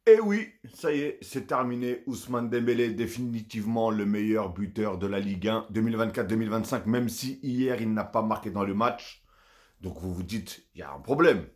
Et oui, ça y est, c'est terminé. Ousmane Dembélé est définitivement le meilleur buteur de la Ligue 1 2024-2025, même si hier il n'a pas marqué dans le match. Donc vous vous dites, il y a un problème.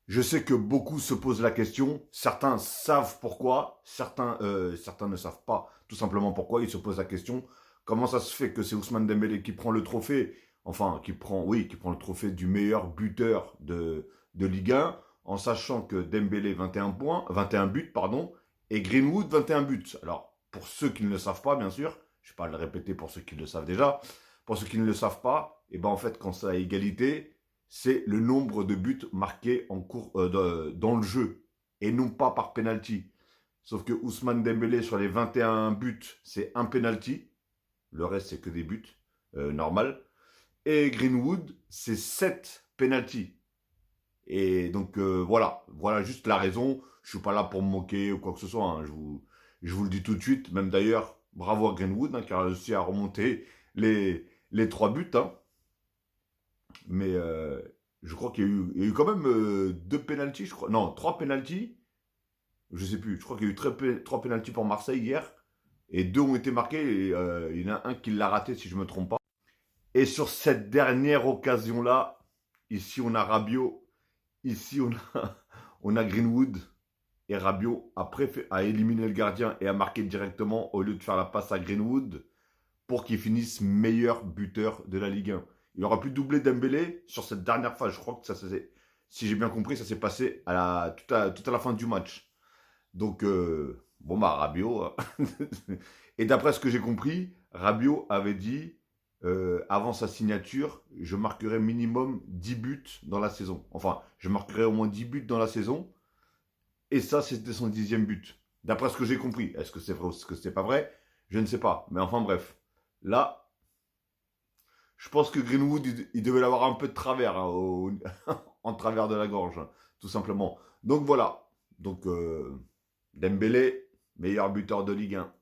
Je sais que beaucoup se posent la question. Certains savent pourquoi, certains ne savent pas tout simplement pourquoi. Ils se posent la question, comment ça se fait que c'est Ousmane Dembélé qui prend le trophée, enfin qui prend le trophée du meilleur buteur de Ligue 1, en sachant que Dembélé 21 points, 21 buts, pardon, et Greenwood 21 buts. Alors, pour ceux qui ne le savent pas, bien sûr, je ne vais pas le répéter pour ceux qui le savent déjà, pour ceux qui ne le savent pas, et ben en fait, quand c'est à égalité, c'est le nombre de buts marqués dans le jeu et non pas par penalty. Sauf que Ousmane Dembélé sur les 21 buts, c'est un penalty. Le reste, c'est que des buts normal. Et Greenwood, c'est 7 penalty. Et donc voilà juste la raison. Je suis pas là pour me moquer ou quoi que ce soit. Hein. Je vous le dis tout de suite. Même d'ailleurs, bravo à Greenwood qui a réussi à remonter les 3 buts. Hein. Mais je crois qu'il y a eu quand même 2 pénaltys, je crois. Non, 3 pénaltys. Je sais plus. Je crois qu'il y a eu 3 pénaltys pour Marseille hier. Et 2 ont été marqués. Et il y en a un qui l'a raté, si je me trompe pas. Et sur cette dernière occasion-là, ici on a Rabiot. Ici on a Greenwood. Et Rabiot a éliminé le gardien et a marqué directement au lieu de faire la passe à Greenwood pour qu'il finisse meilleur buteur de la Ligue 1. Il aurait pu doubler Dembélé sur cette dernière phase. Je crois que si j'ai bien compris, ça s'est passé tout à la fin du match. Donc, bon, bah, Rabiot. Et d'après ce que j'ai compris, Rabiot avait dit, avant sa signature, je marquerai minimum 10 buts dans la saison. Enfin, je marquerai au moins 10 buts dans la saison. Et ça, c'était son 10e but. D'après ce que j'ai compris. Est-ce que c'est vrai ou est-ce que c'est pas vrai? Je ne sais pas. Mais enfin, bref. Là, je pense que Greenwood, il devait l'avoir un peu de travers, hein, en travers de la gorge, hein, tout simplement. Donc voilà. Donc Dembélé, meilleur buteur de Ligue 1.